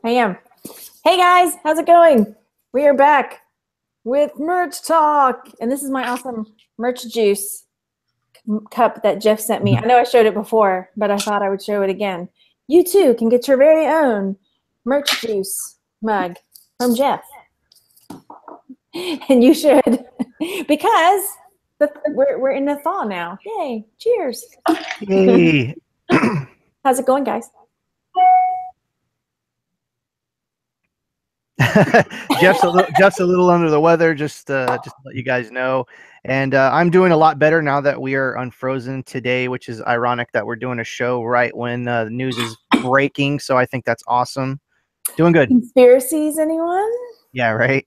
I am. Hey guys, how's it going? We are back with merch talk, and this is my awesome merch juice cup that Jeff sent me. I know I showed it before, but I thought I would show it again. You too can get your very own merch juice mug from Jeff, and you should because we're in the thaw now. Yay! Cheers. Hey. How's it going, guys? Jeff's a little under the weather, just to let you guys know. And I'm doing a lot better now that we are unfrozen today, which is ironic that we're doing a show right when the news is breaking. So I think that's awesome. Doing good. Conspiracies, anyone? Yeah, right.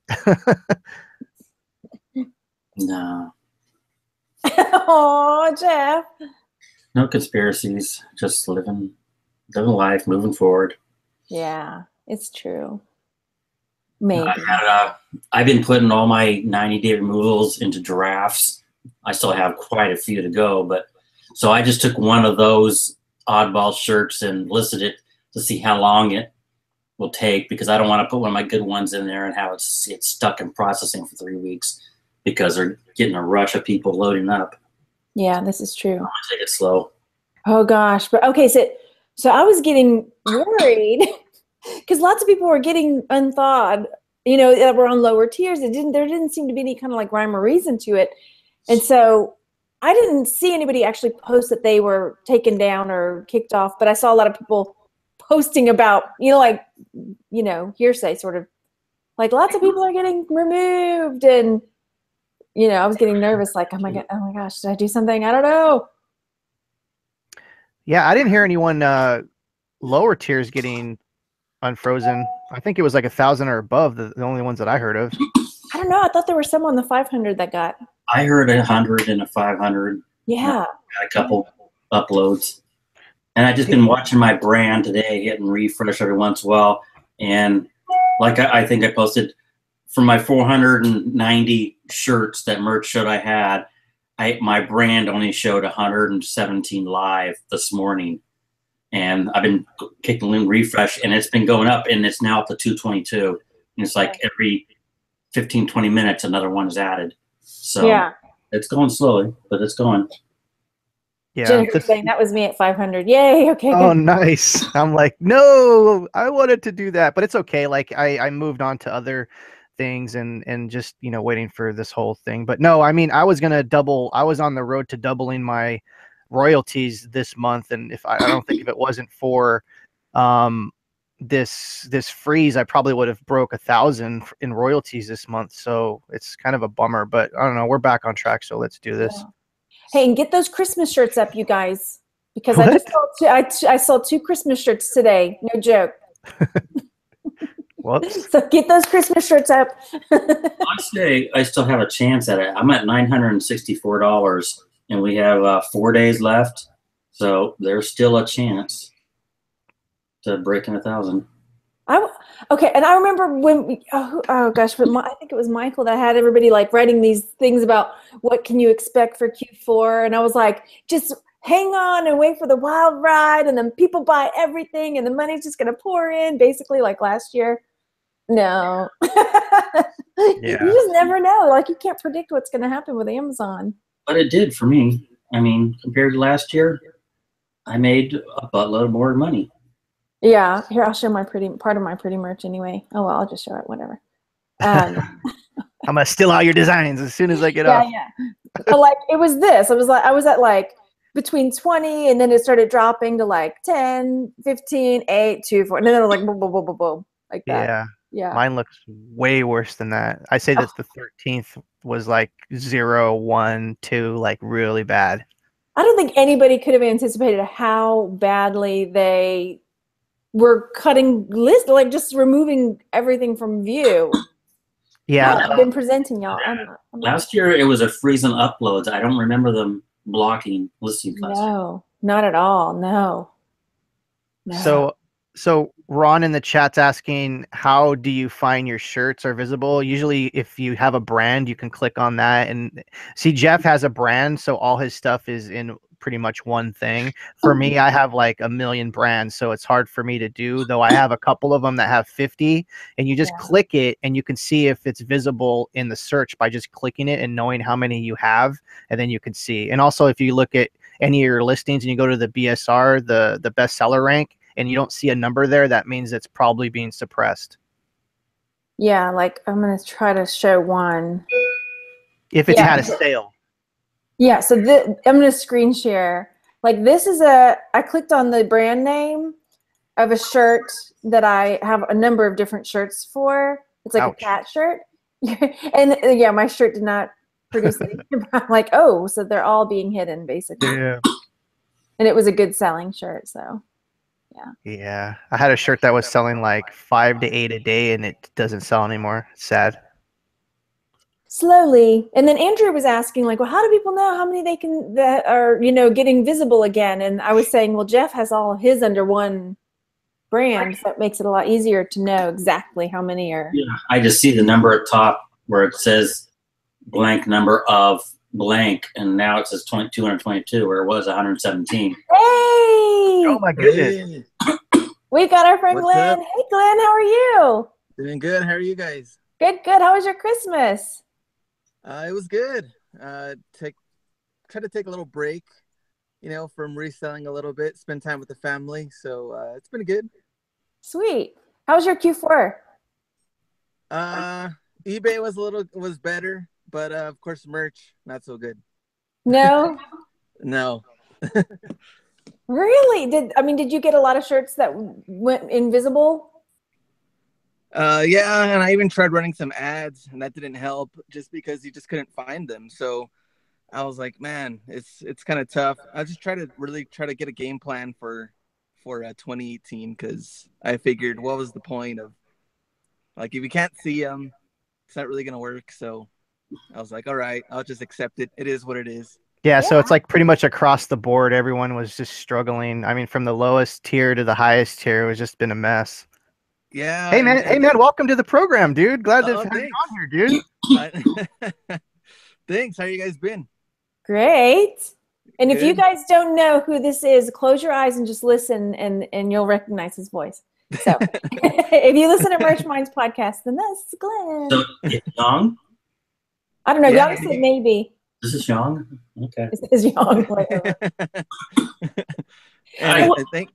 No. Oh, Jeff. No conspiracies. Just living life, moving forward. Yeah, it's true. Maybe. I've been putting all my 90-day removals into drafts. I still have quite a few to go, but so I just took one of those oddball shirts and listed it to see how long it will take, because I don't want to put one of my good ones in there and have it get stuck in processing for 3 weeks because they're getting a rush of people loading up. Yeah, this is true. I want to take it slow. Oh gosh, but okay, so I was getting worried because lots of people were getting unthawed, that were on lower tiers. There didn't seem to be any kind of like rhyme or reason to it. And so I didn't see anybody actually post that they were taken down or kicked off, but I saw a lot of people posting about, hearsay sort of, like lots of people are getting removed. And, I was getting nervous, like, oh my gosh, did I do something? I don't know. Yeah, I didn't hear anyone lower tiers getting unfrozen. I think it was like 1,000 or above, the only ones that I heard of. I don't know. I thought there were some on the 500 that got. I heard 100 and a 500. Yeah. Got a couple uploads. And I just been watching my brand today, hitting refresh every once in a while. And like I think I posted, from my 490 shirts that merch showed I had, my brand only showed 117 live this morning. And I've been kicking in refresh, and it's been going up, and it's now up to 222. And it's like every 15, 20 minutes, another one is added. So yeah, it's going slowly, but it's going. Yeah. Jennifer's saying that was me at 500. Yay. Okay. Oh, good. Nice. I'm like, no, I wanted to do that, but it's okay. Like I moved on to other things and just, waiting for this whole thing. But no, I mean, I was on the road to doubling my royalties this month, and if I don't think if it wasn't for this freeze, I probably would have broke 1,000 in royalties this month. So it's kind of a bummer, but I don't know, we're back on track, so let's do this. Yeah. Hey, and get those Christmas shirts up, you guys, because I saw two Christmas shirts today. No joke. Whoops. So get those Christmas shirts up. I'd say I still have a chance at it. I'm at $964, and we have 4 days left, so there's still a chance to break in 1,000. Okay, and I remember when I think it was Michael that had everybody like writing these things about what can you expect for Q4, and I was like, just hang on and wait for the wild ride, and then people buy everything, and the money's just gonna pour in, basically like last year. No. Yeah. You just never know. Like, you can't predict what's gonna happen with Amazon. But it did for me. I mean, compared to last year, I made a buttload more money. Yeah, here, I'll show part of my pretty merch anyway. Oh well, I'll just show it, whatever. I'm gonna steal all your designs as soon as I get off. Yeah. But like, it was this. I was at like between 20, and then it started dropping to like 10, 15, 8, 2, 4, and then it was like boom, boom, boom, boom, boom, like that. Yeah. Mine looks way worse than that. I say that the 13th was like 0, 1, 2, like really bad. I don't think anybody could have anticipated how badly they were cutting list, like just removing everything from view. Yeah. I've been presenting y'all. Last year it was a freeze on uploads. I don't remember them blocking listings last year. No, not at all. No. So Ron in the chat's asking, how do you find your shirts are visible? Usually if you have a brand, you can click on that and see Jeff has a brand. So all his stuff is in pretty much one thing. For me, I have like a million brands, so it's hard for me to do, though I have a couple of them that have 50, and you just click it and you can see if it's visible in the search by just clicking it and knowing how many you have, and then you can see. And also if you look at any of your listings and you go to the BSR, the bestseller rank, and you don't see a number there, that means it's probably being suppressed. Yeah, like I'm going to try to show one. If it's had a sale. Yeah, so I'm going to screen share. Like this is I clicked on the brand name of a shirt that I have a number of different shirts for. It's like a cat shirt. And yeah, my shirt did not produce anything. I'm like, oh, so they're all being hidden basically. Yeah. And it was a good selling shirt, so yeah. Yeah, I had a shirt that was selling like 5 to 8 a day, and it doesn't sell anymore. It's sad. Slowly. And then Andrew was asking, like, well, how do people know how many that are, you know, getting visible again? And I was saying, well, Jeff has all of his under one brand, so that makes it a lot easier to know exactly how many are. Yeah, I just see the number at top where it says blank number of blank, and now it says 222 where it was 117. Hey! Oh my goodness. We got our friend Glenn. Hey Glenn, how are you? Doing good. How are you guys? Good, good. How was your Christmas? It was good. Try to take a little break, you know, from reselling a little bit, spend time with the family. So it's been good. Sweet. How was your Q4? eBay was better, but of course merch not so good. No. No. Really? Did you get a lot of shirts that went invisible? Yeah, and I even tried running some ads, and that didn't help just because you just couldn't find them. So I was like, man, it's kind of tough. I just really try to get a game plan for 2018, because I figured, what was the point of, like, if you can't see them, it's not really gonna work. So I was like, all right, I'll just accept it. It is what it is. Yeah, so it's like pretty much across the board, everyone was just struggling. I mean, from the lowest tier to the highest tier, it was just been a mess. Yeah. Hey man, welcome to the program, dude. Glad to have you on here, dude. Thanks. How you guys been? Great. And if you guys don't know who this is, close your eyes and just listen, and you'll recognize his voice. So if you listen to Merch Minds podcast, then that's Glenn. So it's Young? I don't know. Yeah. Young said maybe. This is Young? Okay. This is Young. And I think.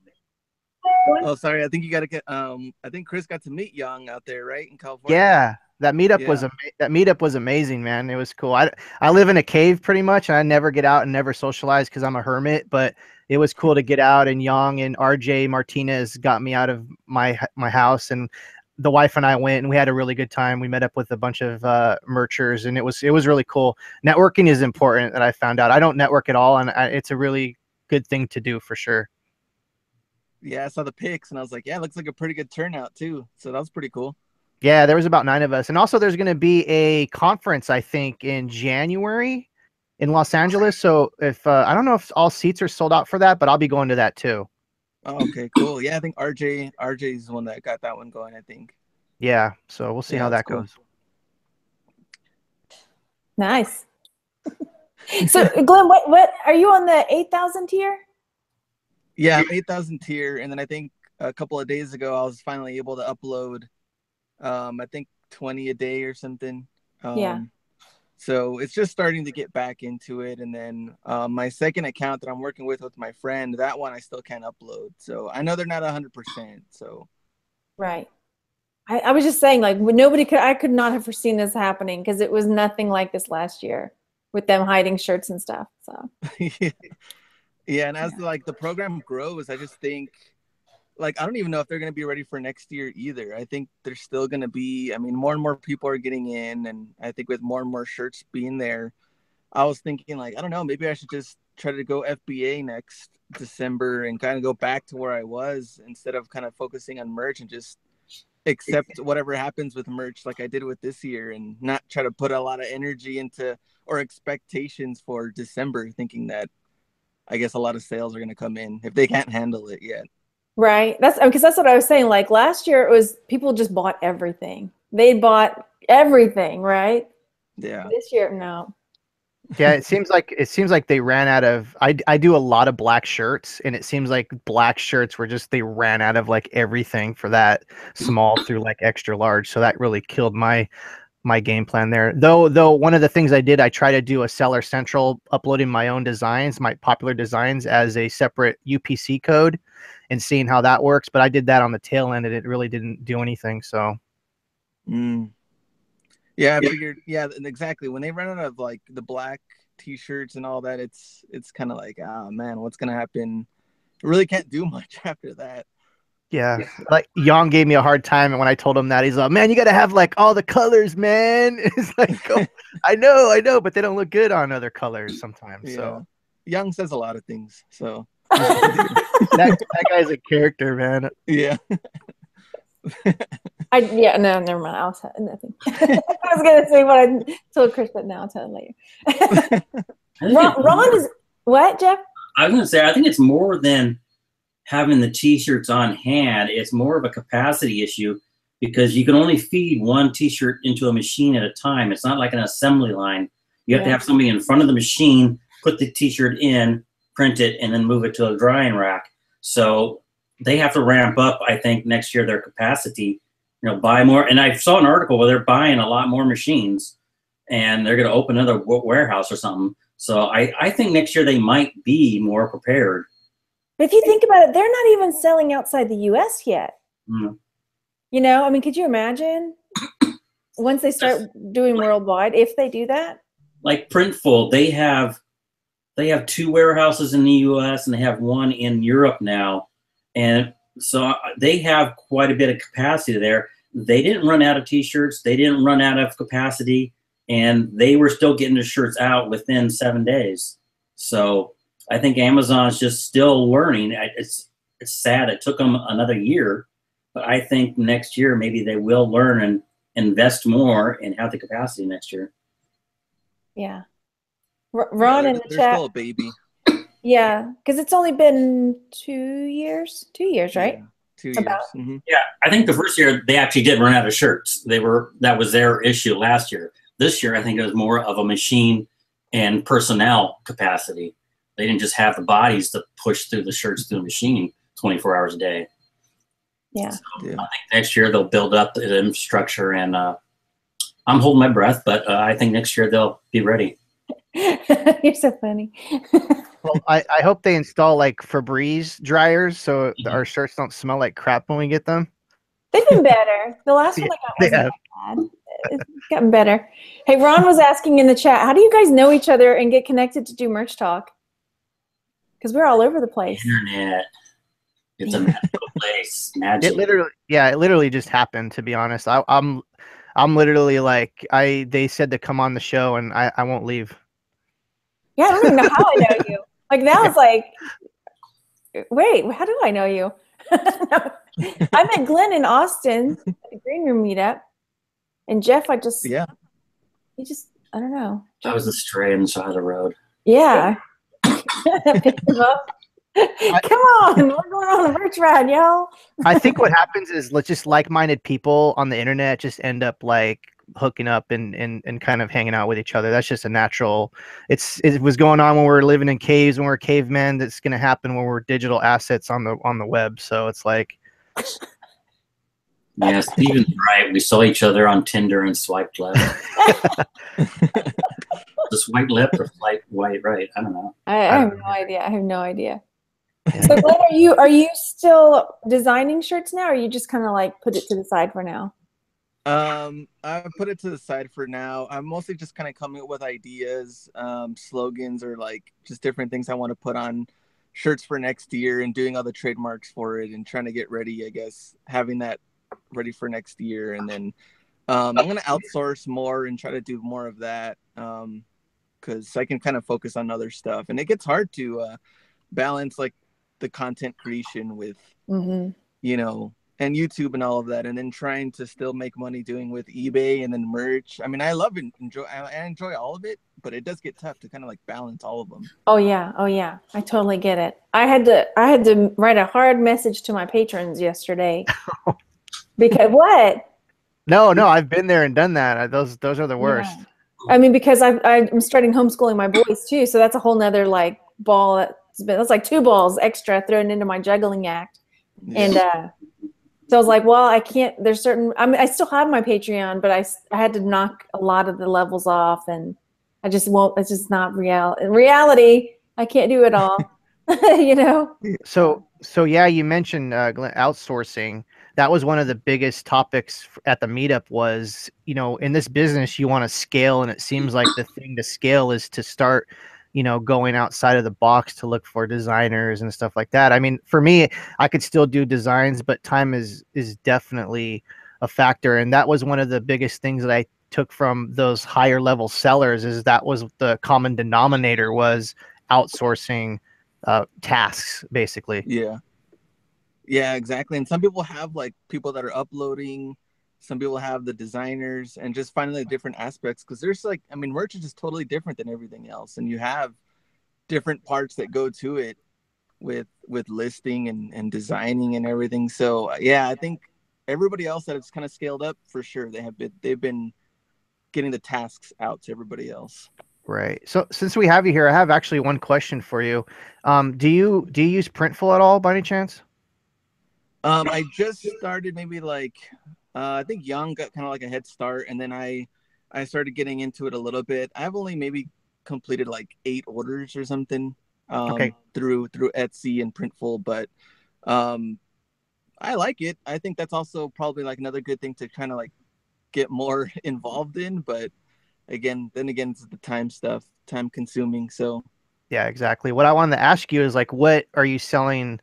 Oh, sorry. I think you got to get. I think Chris got to meet Young out there, right, in California. Yeah, that meetup was amazing, man. It was cool. I live in a cave pretty much, and I never get out and never socialize because I'm a hermit. But it was cool to get out, and Young and RJ Martinez got me out of my house, and the wife and I went, and we had a really good time. We met up with a bunch of merchers, and it was really cool. Networking is important, that I found out. I don't network at all, and it's a really good thing to do for sure. Yeah, I saw the pics, and I was like, yeah, it looks like a pretty good turnout too. So that was pretty cool. Yeah, there was about 9 of us. And also there's going to be a conference, I think, in January in Los Angeles. So if I don't know if all seats are sold out for that, but I'll be going to that too. Oh, okay, cool. Yeah, I think RJ's the one that got that one going, I think. Yeah, so we'll see how that goes. Nice. So Glenn, what are you on the 8,000 tier? Yeah, 8,000 tier, and then I think a couple of days ago I was finally able to upload I think 20 a day or something. Yeah. So it's just starting to get back into it. And then my second account that I'm working with my friend, that one I still can't upload. So I know they're not 100%. So. Right. I was just saying, like, I could not have foreseen this happening, because it was nothing like this last year with them hiding shirts and stuff. So. Yeah. And as like the program grows, I just think, like, I don't even know if they're going to be ready for next year either. I think they're still going to be, I mean, more and more people are getting in. And I think with more and more shirts being there, I was thinking, like, I don't know, maybe I should just try to go FBA next December and kind of go back to where I was, instead of kind of focusing on merch and just accept whatever happens with merch like I did with this year, and not try to put a lot of energy into or expectations for December, thinking that I guess a lot of sales are going to come in if they can't handle it yet. Right. That's because that's what I was saying. Like last year, it was people just bought everything. They bought everything, right? Yeah. This year, no. Yeah, it seems like they ran out of. I do a lot of black shirts, and it seems like black shirts were just they ran out of like everything for that small through like extra large. So that really killed my game plan there. Though one of the things I did, I try to do a Seller Central, uploading my own designs, my popular designs as a separate UPC code, and seeing how that works. But I did that on the tail end, and it really didn't do anything. So. Yeah, I figured. Yeah, exactly. When they run out of like the black T-shirts and all that, it's kind of like, oh man, what's gonna happen? Really can't do much after that. Yeah, like Yang gave me a hard time, and when I told him that, he's like, "Man, you got to have like all the colors, man." It's like, oh, I know, but they don't look good on other colors sometimes. Yeah. So Young says a lot of things. So that guy's a character, man. Yeah. No, never mind. I'll tell nothing. I was gonna say what I told Chris, but now I'll tell him later. Ron is what, Jeff? I was gonna say I think it's more than having the T-shirts on hand. It's more of a capacity issue because you can only feed one T-shirt into a machine at a time. It's not like an assembly line. You have to have somebody in front of the machine, put the T-shirt in, print it, and then move it to a drying rack. So they have to ramp up, I think, next year their capacity, buy more. And I saw an article where they're buying a lot more machines and they're going to open another warehouse or something. So I think next year they might be more prepared. But if you think about it, they're not even selling outside the U.S. yet. Mm. I mean, could you imagine once they start doing worldwide, if they do that? Like Printful, they have 2 warehouses in the U.S. and they have 1 in Europe now. And so they have quite a bit of capacity there. They didn't run out of T-shirts. They didn't run out of capacity. And they were still getting the shirts out within 7 days. So I think Amazon's just still learning. It's sad. It took them another year. But I think next year maybe they will learn and invest more and have the capacity next year. Yeah. Ron in the they're chat. Still a baby. Yeah, because it's only been 2 years. 2 years, right? Yeah, 2 years. Mm-hmm. Yeah, I think the first year they actually did run out of shirts. That was their issue last year. This year, I think it was more of a machine and personnel capacity. They didn't just have the bodies to push through the shirts through the machine 24 hours a day. Yeah. So I think next year they'll build up the infrastructure, and I'm holding my breath, but I think next year they'll be ready. You're so funny. Well, I hope they install like Febreze dryers so our shirts don't smell like crap when we get them. They've been better. The last one I got wasn't that bad. It's gotten better. Hey, Ron was asking in the chat, how do you guys know each other and get connected to do merch talk? Because we're all over the place. Internet. It's a magical place. Magic. It literally just happened, to be honest. I'm literally like they said to come on the show and I won't leave. Yeah, I don't even know how I know you. Like now it's like, wait, how do I know you? I met Glenn in Austin at the Green Room meetup. And Jeff, I don't know. I was a stray on the side of the road. Yeah. Picked him up. Come on, we're going on a merch ride, y'all. I think what happens is just like-minded people on the internet just end up like hooking up and kind of hanging out with each other. That's just a natural. It was going on when we were living in caves, when we were cavemen. That's going to happen when we're digital assets on the web. So it's like. Yeah, Steven's right. We saw each other on Tinder and swiped left. The swipe left or swipe right? I don't know. I have no idea. So Glenn, are you still designing shirts now, or you just kind of like put it to the side for now? I put it to the side for now. I'm mostly just kind of coming up with ideas, slogans, or like just different things I want to put on shirts for next year and doing all the trademarks for it and trying to get ready, I guess, having that ready for next year. And then I'm going to outsource more and try to do more of that because I can kind of focus on other stuff. And it gets hard to balance like the content creation with, and YouTube and all of that, and then trying to still make money doing with eBay and then merch. I mean, I enjoy all of it, but it does get tough to kind of like balance all of them. Oh yeah, I totally get it. I had to write a hard message to my patrons yesterday because what? No, I've been there and done that. Those are the worst. I mean, because I'm starting homeschooling my boys too, so that's a whole nother like ball that's like 2 balls extra thrown into my juggling act. Yeah. And so I was like, well, I can't. There's certain. I mean, I still have my Patreon, but I had to knock a lot of the levels off, and I just won't. It's just not real. In reality, I can't do it all. You know. So yeah, you mentioned Glenn, outsourcing. That was one of the biggest topics at the meetup was, you know, in this business, you want to scale. And it seems like the thing to scale is to start, you know, going outside of the box to look for designers and stuff like that. I mean, for me, I could still do designs, but time is definitely a factor. And that was one of the biggest things that I took from those higher level sellers is that was the common denominator was outsourcing tasks, basically. Yeah, exactly. And some people have like people that are uploading, some people have the designers, and just finding the different aspects, because there's like, I mean, merch is just totally different than everything else, and you have different parts that go to it with listing and designing and everything. So yeah, I think everybody else that has kind of scaled up, for sure, they've been getting the tasks out to everybody else. Right. So since we have you here, I have actually one question for you. Do you use Printful at all by any chance? I just started maybe like I think Young got kind of like a head start, and then I started getting into it a little bit. I've only maybe completed like 8 orders or something through Etsy and Printful, but I like it. I think that's also probably like another good thing to kind of like get more involved in, but then again it's the time stuff, time consuming. So Yeah, exactly. What I wanted to ask you is like, what are you selling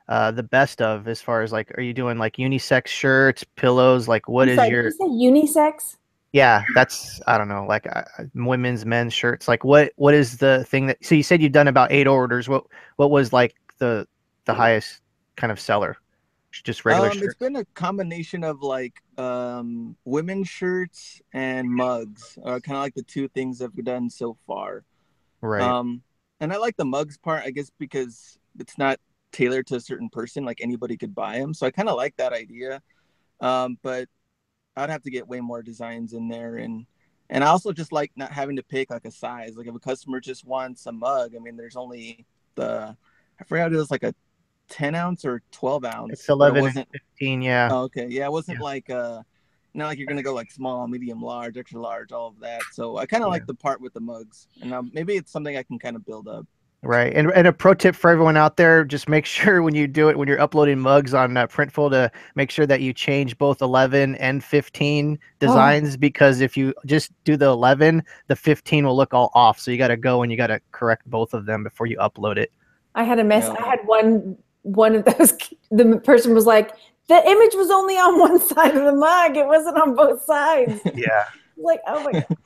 the best of as far as like, are you doing like unisex shirts, pillows? Like what I'm is sorry, your, did you say unisex? yeah, that's, I don't know, like women's, men's shirts. Like what is the thing that, so you said you've done about 8 orders. What was like the highest kind of seller? Just regular it's shirts? been a combination of like women's shirts and mugs are kind of like the 2 things that we've done so far. Right. And I like the mugs part, I guess, because it's not tailored to a certain person, like anybody could buy them, so I kind of like that idea. But I'd have to get way more designs in there, and I also just like not having to pick like a size. Like if a customer just wants a mug, I mean, there's only I forgot, it was like a 10 ounce or 12 ounce. It's 11 but it wasn't, and 15. Yeah. oh, okay, yeah, it wasn't like not like you're gonna go like small, medium, large, extra large, all of that. So I kind of like the part with the mugs, and maybe it's something I can kind of build up. Right. And a pro tip for everyone out there, just make sure when you do it, when you're uploading mugs on Printful, to make sure that you change both 11 and 15 designs, because if you just do the 11, the 15 will look all off. So you got to go and you got to correct both of them before you upload it. I had a mess. I had one of those. The person was like, the image was only on one side of the mug. It wasn't on both sides. Yeah. Like, oh my God.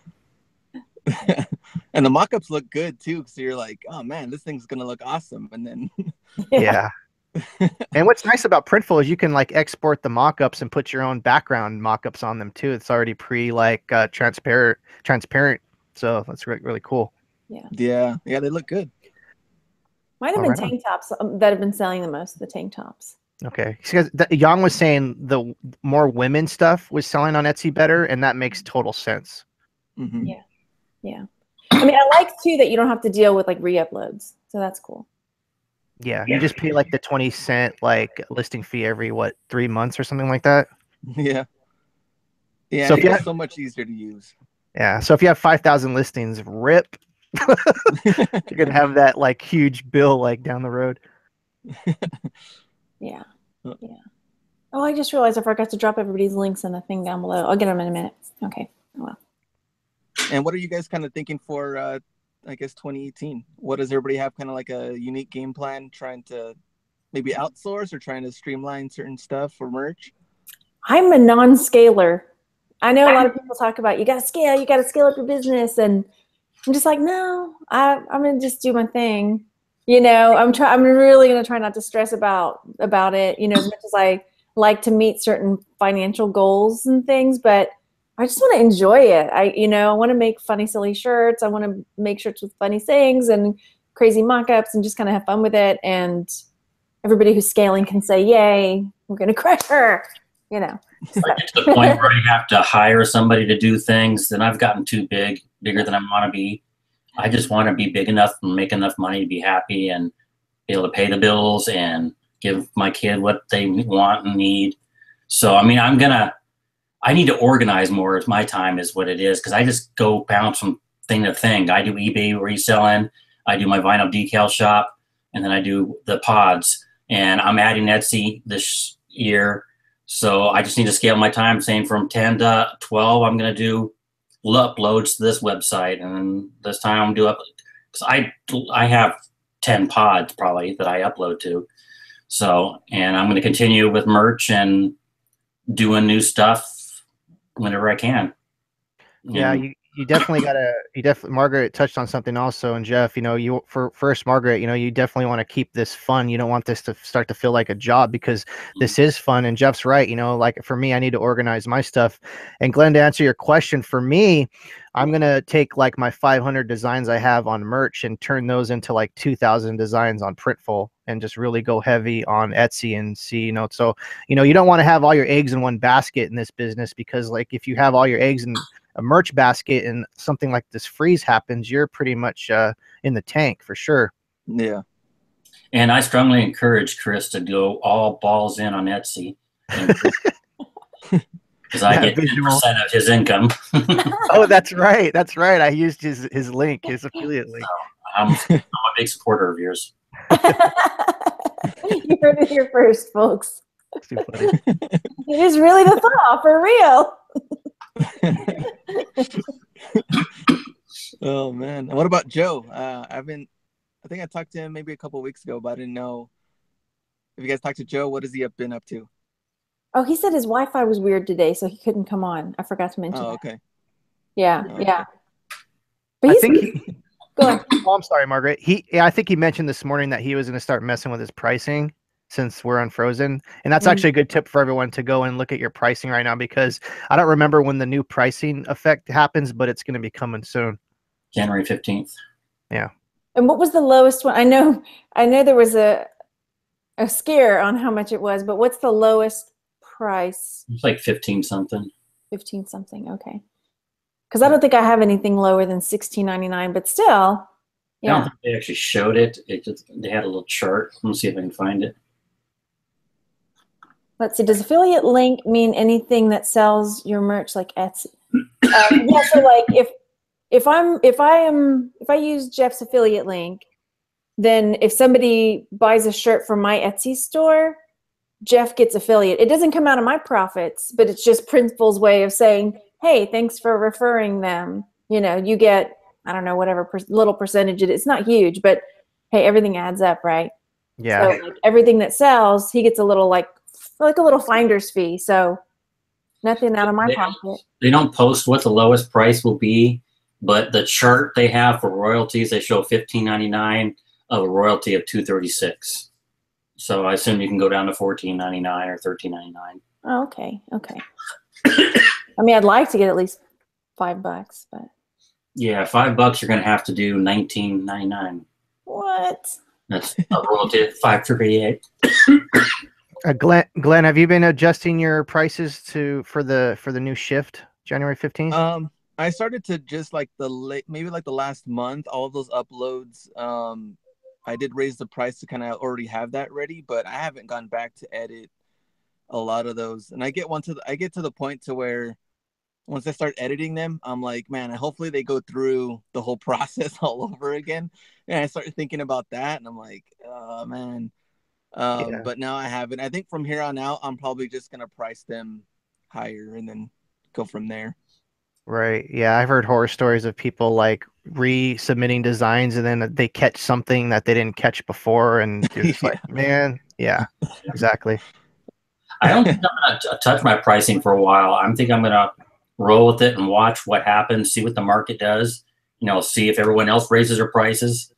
And the mock-ups look good too, because you're like, oh man, this thing's gonna look awesome. And then yeah. And what's nice about Printful is you can like export the mock-ups and put your own background mock-ups on them too. It's already transparent. So that's really cool. Yeah, they look good. Might have been tank tops that have been selling the most, the tank tops. Okay. Because Yang was saying the more women stuff was selling on Etsy better, and that makes total sense. Mm-hmm. Yeah. I mean, I like too that you don't have to deal with like re-uploads, so that's cool. Yeah, you just pay like the 20-cent like listing fee every 3 months or something like that. Yeah. So if it's so much easier to use. Yeah. So if you have 5,000 listings, rip, you're gonna have that like huge bill like down the road. Yeah. Oh, I just realized I forgot to drop everybody's links in the thing down below. I'll get them in a minute. Okay. Oh, well. And what are you guys kind of thinking for, I guess, 2018? What does everybody have kind of like a unique game plan, trying to maybe outsource or trying to streamline certain stuff for merch? I'm a non-scaler. I know a lot of people talk about you got to scale up your business, and I'm just like, no, I'm gonna just do my thing. You know, I'm really gonna try not to stress about it. You know, as much as I like to meet certain financial goals and things, but I just want to enjoy it. I want to make funny, silly shirts. I want to make shirts with funny sayings and crazy mock-ups and just kind of have fun with it. And everybody who's scaling can say, yay, we're going to crush her. you know. If I get to the point where I have to hire somebody to do things, then I've gotten too bigger than I want to be. I just want to be big enough and make enough money to be happy and be able to pay the bills and give my kid what they want and need. So, I mean, I need to organize more as my time is what it is, because I just go bounce from thing to thing. I do eBay reselling, I do my vinyl decal shop, and then I do the pods. And I'm adding Etsy this year. So I just need to scale my time, saying from 10 to 12, I'm going to do uploads to this website. And this time I'm going to do because I have 10 pods probably that I upload to. So, and I'm going to continue with merch and doing new stuff whenever I can. Yeah, you definitely Margaret touched on something also, and Jeff, Margaret, you definitely want to keep this fun. You don't want this to start to feel like a job, because this is fun. And Jeff's right, like for me, I need to organize my stuff. And Glenn, to answer your question, for me, I'm going to take like my 500 designs I have on merch and turn those into like 2,000 designs on Printful, and just really go heavy on Etsy and see, so, you don't want to have all your eggs in one basket in this business, because like if you have all your eggs in a merch basket and something like this freeze happens, you're pretty much in the tank for sure. Yeah. And I strongly encourage Chris to go all balls in on Etsy. Because I get 10% of his income. Oh, that's right. That's right. I used his link, his affiliate link. So I'm a big supporter of yours. You heard it here first, folks. That's too funny. It is really the Thaw, for real. Oh man. And what about Joe? I think I talked to him maybe a couple of weeks ago, but I didn't know if you guys talked to Joe. What has he been up to? Oh, he said his Wi-Fi was weird today, so he couldn't come on. I forgot to mention. Oh, okay. Yeah, Oh, yeah. okay. But I think go ahead. Oh, I'm sorry, Margaret. I think he mentioned this morning that he was going to start messing with his pricing since we're unfrozen. And that's actually a good tip for everyone to go and look at your pricing right now, because I don't remember when the new pricing effect happens, but it's going to be coming soon. January 15th. Yeah. And what was the lowest one? I know there was a scare on how much it was, but what's the lowest price? It's like 15 something. 15 something. Okay. Because I don't think I have anything lower than $16.99, but still, yeah. I don't think they actually showed it. They had a little chart. Let me see if I can find it. Let's see. Does affiliate link mean anything that sells your merch like Etsy? Yeah. So like if I use Jeff's affiliate link, then if somebody buys a shirt from my Etsy store, Jeff gets affiliate. It doesn't come out of my profits, but it's just Printful's way of saying, hey, thanks for referring them. You get, I don't know, whatever little percentage it is. It's not huge, but hey, everything adds up, right? Yeah. So like, everything that sells, he gets a little like a little finder's fee. So nothing out of my pocket. They don't post what the lowest price will be, but the chart they have for royalties, they show $15.99 of a royalty of $2.36. So I assume you can go down to $14.99 or $13.99. Oh, okay. Okay. I mean, I'd like to get at least $5, but yeah, $5 you're going to have to do $19.99. What? That's a royalty at $5.38. Glenn, have you been adjusting your prices for the new shift January 15th? I started to just like maybe like the last month, all of those uploads. I did raise the price to kind of already have that ready, but I haven't gone back to edit a lot of those. And I get to the point to where once I start editing them, I'm like, man, hopefully they go through the whole process all over again. And I start thinking about that, and I'm like, oh man. Yeah. But now I haven't. I think from here on out, I'm probably just gonna price them higher and then go from there. Right. Yeah, I've heard horror stories of people like resubmitting designs and then they catch something that they didn't catch before, and you're just like, man, yeah, exactly. I don't think I'm going to touch my pricing for a while. I'm going to roll with it and watch what happens, see what the market does, see if everyone else raises their prices.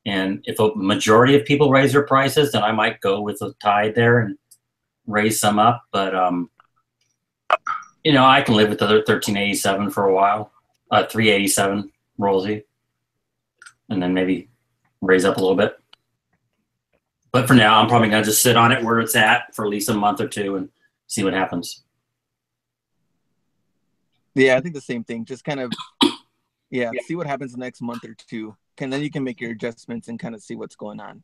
And if a majority of people raise their prices, then I might go with the tide there and raise some up. But, I can live with the $13.87 for a while, $3.87 royalty, and then maybe raise up a little bit. But for now, I'm probably going to just sit on it where it's at for at least a month or two and see what happens. Yeah, I think the same thing. Just kind of, see what happens the next month or two. And then you can make your adjustments and kind of see what's going on.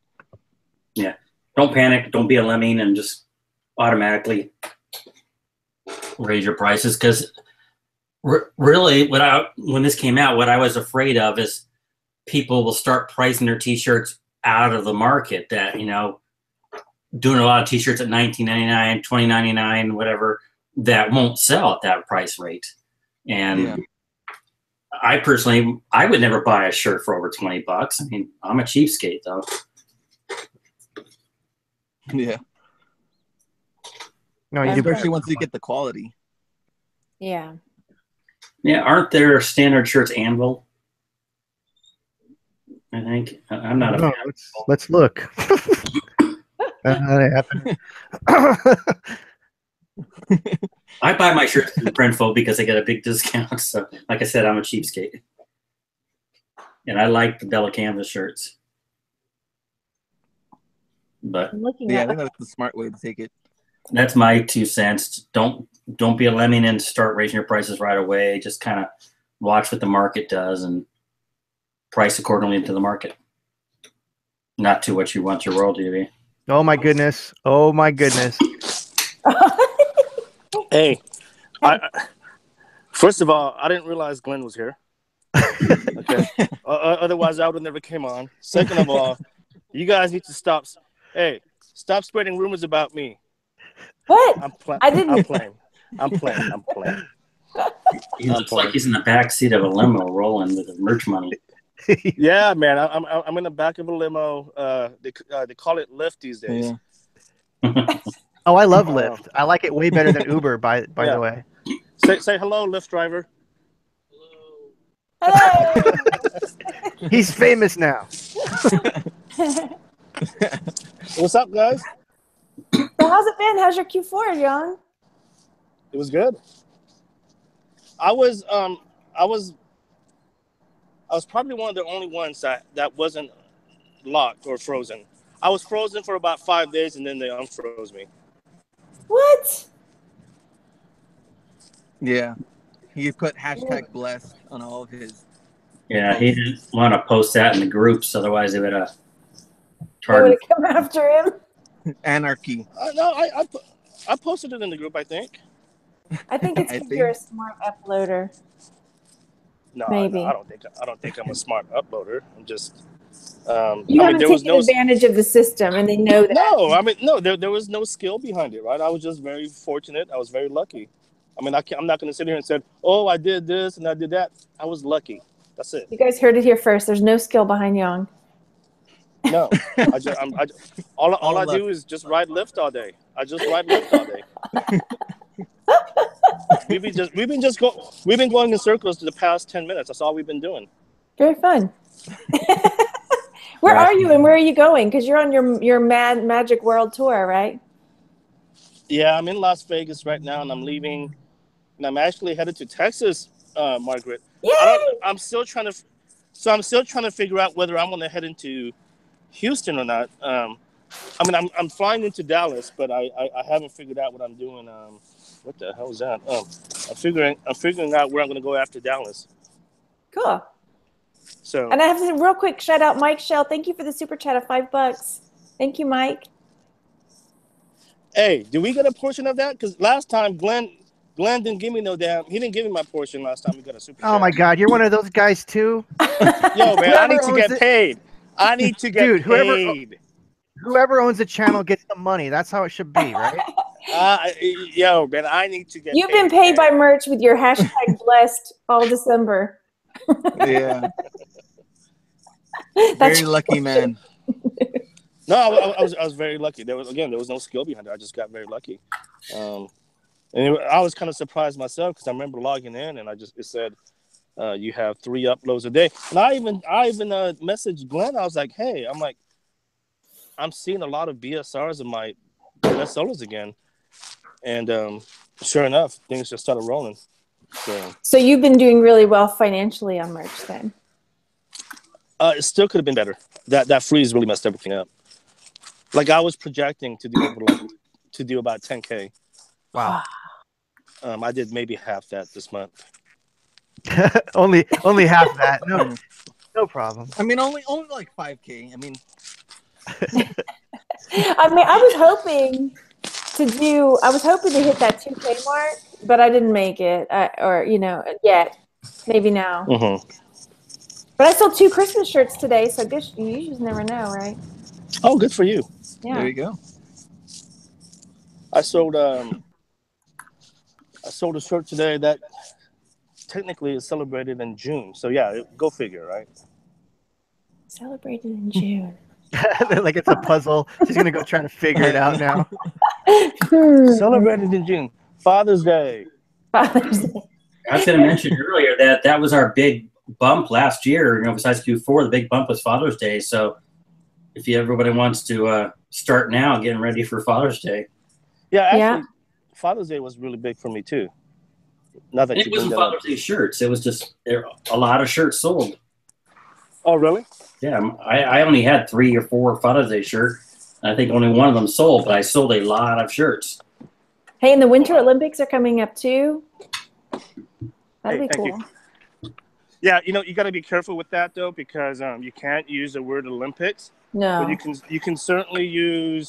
Yeah. Don't panic. Don't be a lemming and just automatically raise your prices. Because really, when this came out, what I was afraid of is people will start pricing their T-shirts out of the market. That, you know, doing a lot of T-shirts at $19.99, $20.99, whatever, that won't sell at that price rate. And I personally, I would never buy a shirt for over $20. I mean, I'm a cheapskate though. Yeah. No, especially once you get the quality. Yeah. Yeah, aren't there standard shirts Anvil? I think I'm not a fan. Let's look. I buy my shirts in Friendswood because I get a big discount. So, like I said, I'm a cheapskate, and I like the Bella Canvas shirts. But I think that's the smart way to take it. That's my 2 cents. Don't be a lemming and start raising your prices right away. Just kind of watch what the market does and price accordingly to the market, not to what you want your royalty to be. Oh my goodness! Oh my goodness! Hey, first of all, I didn't realize Glenn was here. Okay, otherwise I would have never came on. Second of all, you guys need to stop. Hey, stop spreading rumors about me. What? I didn't. I'm playing. He looks like he's in the back seat of a limo rolling with the merch money. Yeah, man, I'm in the back of a limo. They call it Lyft these days. Yeah. Oh, I love Lyft. I like it way better than Uber. By the way, say hello, Lyft driver. Hello. He's famous now. What's up, guys? So how's it been? How's your Q4, John? It was good. I was probably one of the only ones that wasn't locked or frozen. I was frozen for about 5 days, and then they unfroze me. What? Yeah. He put #blessed on all of his. Yeah, he didn't want to post that in the groups, otherwise they would have come after him. Anarchy. No, I posted it in the group, I think. I think it's because you're a smart uploader. No, maybe. I don't think I'm a smart uploader. I'm just. You haven't taken advantage of the system, and they know that. No. There was no skill behind it, right? I was just very fortunate. I was very lucky. I mean, I'm not going to sit here and say, "Oh, I did this and I did that." I was lucky. That's it. You guys heard it here first. There's no skill behind Young. No, all I do is just ride Lyft all day. I just ride Lyft all day. We've been going in circles for the past 10 minutes. That's all we've been doing. Very fun. Where are you and where are you going? Because you're on your Magic World tour, right? Yeah, I'm in Las Vegas right now, and I'm leaving. And I'm actually headed to Texas, Margaret. Yay! I'm still trying to figure out whether I'm going to head into Houston or not. I mean, I'm flying into Dallas, but I haven't figured out what I'm doing. What the hell is that? I'm figuring out where I'm going to go after Dallas. Cool. So. And I have to real quick shout out Mike Shell. Thank you for the super chat of $5. Thank you, Mike. Hey, did we get a portion of that? Because last time Glenn didn't give me no damn. He didn't give me my portion last time. We got a super chat. Oh my God, you're one of those guys too. Yo, man, I need to get paid. I need to get paid. Whoever owns the channel gets the money. That's how it should be, right? Yo, man, I need to get. You've been paid by merch with your #blessed all December. Yeah. Very lucky man. No, I was very lucky. There was no skill behind it. I just got very lucky. And I was kind of surprised myself because I remember logging in and it said you have 3 uploads a day. And I even messaged Glenn. I was like, hey, I'm seeing a lot of BSRs in my bestsellers again. And sure enough, things just started rolling. So you've been doing really well financially on merch then? It still could have been better. That freeze really messed everything up. Like I was projecting to do about 10K, Wow. I did maybe half that this month. only half that. No problem. I mean, only like 5K. I mean, I was hoping to hit that 2K mark, but I didn't make it, or yet. Maybe now. Mm-hmm. But I sold 2 Christmas shirts today, so guess you just never know, right? Oh, good for you. Yeah. there you go. I sold a shirt today that technically is celebrated in June. So yeah, go figure, right? Celebrated in June. Like it's a puzzle. She's gonna go try to figure it out now. Celebrated in June. Father's Day. Father's Day. I was going to mention earlier that was our big bump last year. Besides Q4, the big bump was Father's Day. So if everybody wants to start now, getting ready for Father's Day. Yeah, actually, Father's Day was really big for me too. Not that It wasn't Father's Day shirts. It was just a lot of shirts sold. Oh, really? Yeah, I only had 3 or 4 Father's Day shirts. I think only one of them sold, but I sold a lot of shirts. Hey, and the Winter Olympics are coming up too. That'd be cool. Yeah, you got to be careful with that though, because you can't use the word Olympics. No. But you can certainly you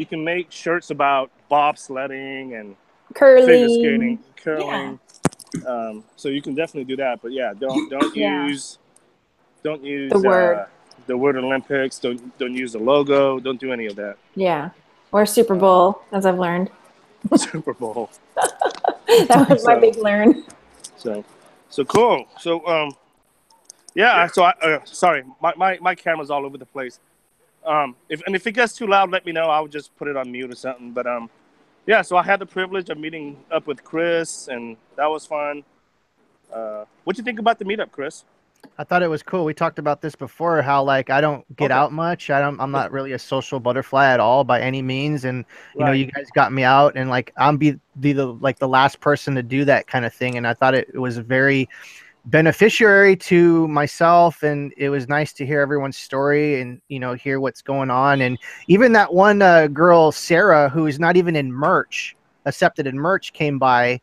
can make shirts about bobsledding and Curling. figure skating, curling. Yeah. So you can definitely do that. But yeah, don't use the word Olympics. Don't use the logo. Don't do any of that. Yeah. Or Super Bowl, as I've learned. Super Bowl. That was my big learn. So cool. So yeah. So sorry, my camera's all over the place. If it gets too loud, let me know. I'll just put it on mute or something. But yeah. So I had the privilege of meeting up with Chris, and that was fun. What'd you think about the meetup, Chris? I thought it was cool. We talked about this before, how like I don't get out much. I'm not really a social butterfly at all by any means. And you guys got me out, and like I'm the last person to do that kind of thing. And I thought it was very beneficiary to myself, and it was nice to hear everyone's story and hear what's going on. And even that one girl, Sarah, who is not even accepted in merch, came by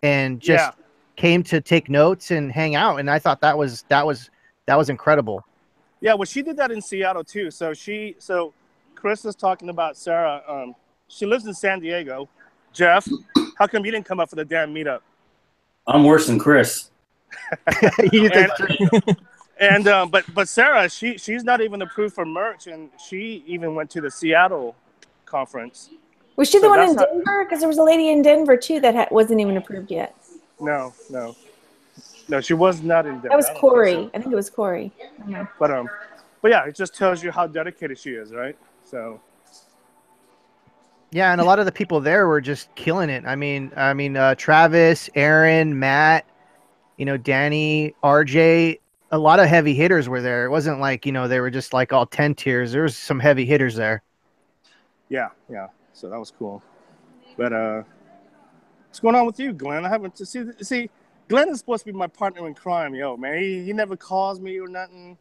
and just came to take notes and hang out, and I thought that was incredible. Yeah, well, she did that in Seattle too. So Chris is talking about Sarah. She lives in San Diego. Jeff, how come you didn't come up for the damn meetup? I'm worse than Chris. But Sarah, she's not even approved for merch, and she even went to the Seattle conference. Was she the one in Denver? Because there was a lady in Denver too that wasn't even approved yet. No, she was not in Denver. That was Corey. I think it was Corey. But yeah, it just tells you how dedicated she is, right? So. Yeah, and a lot of the people there were just killing it. I mean, Travis, Aaron, Matt, Danny, RJ. A lot of heavy hitters were there. It wasn't like they were just like all 10 tiers. There was some heavy hitters there. Yeah. So that was cool. But what's going on with you, Glenn? I haven't see. Glenn is supposed to be my partner in crime, man. He never calls me or nothing.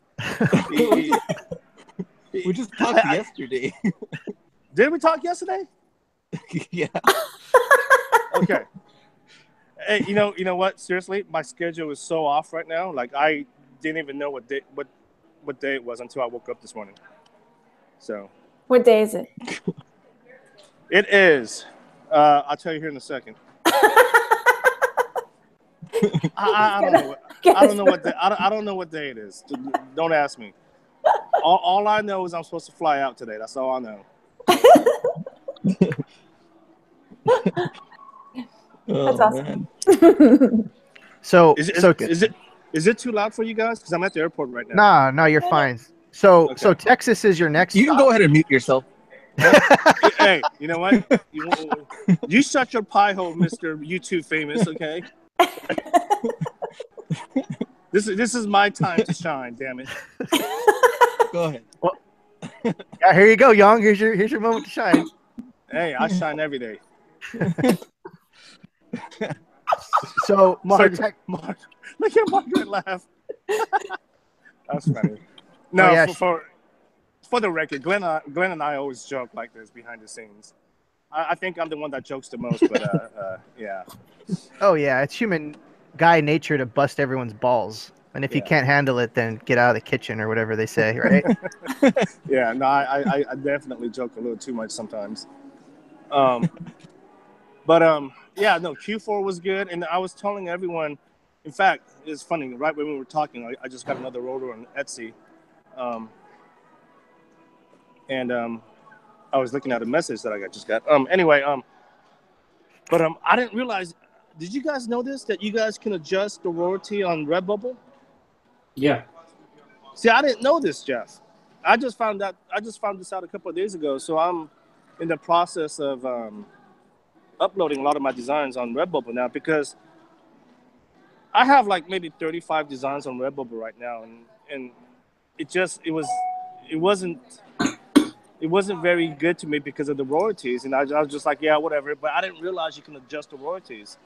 We just talked yesterday. Did we talk yesterday? Yeah. Okay. Hey, you know what? Seriously, my schedule is so off right now. Like I didn't even know what day it was until I woke up this morning. So. What day is it? It is. I'll tell you here in a second. I don't know what day. I don't know what day it is. Don't ask me. All I know is I'm supposed to fly out today. That's all I know. That's awesome. So is it too loud for you guys? Because I'm at the airport right now. No, you're fine. So Texas is your next. You can go ahead and mute yourself. Hey, you know what? You shut your pie hole, Mr. YouTube famous, okay? This is my time to shine, damn it. Go ahead. Well, yeah, here you go, Young. Here's your moment to shine. Hey, I shine every day. So Mark, look at Margaret laugh. That's funny. No, for the record, Glenn and I always joke like this behind the scenes. I think I'm the one that jokes the most, but yeah. Oh yeah, it's human guy nature to bust everyone's balls. And if you Yeah. can't handle it, then get out of the kitchen or whatever they say, right? Yeah, no, I definitely joke a little too much sometimes. But yeah, no, Q4 was good, and I was telling everyone. In fact, it's funny. Right when we were talking, I just got another order on Etsy, and I was looking at a message that I just got. Anyway, but I didn't realize. Did you guys know this? That you guys can adjust the royalty on Redbubble? Yeah. See, I didn't know this, Jeff. I just found this out a couple of days ago. So I'm in the process of uploading a lot of my designs on Redbubble now because I have like maybe 35 designs on Redbubble right now, and it wasn't very good to me because of the royalties, and I was just like, yeah, whatever. But I didn't realize you can adjust the royalties.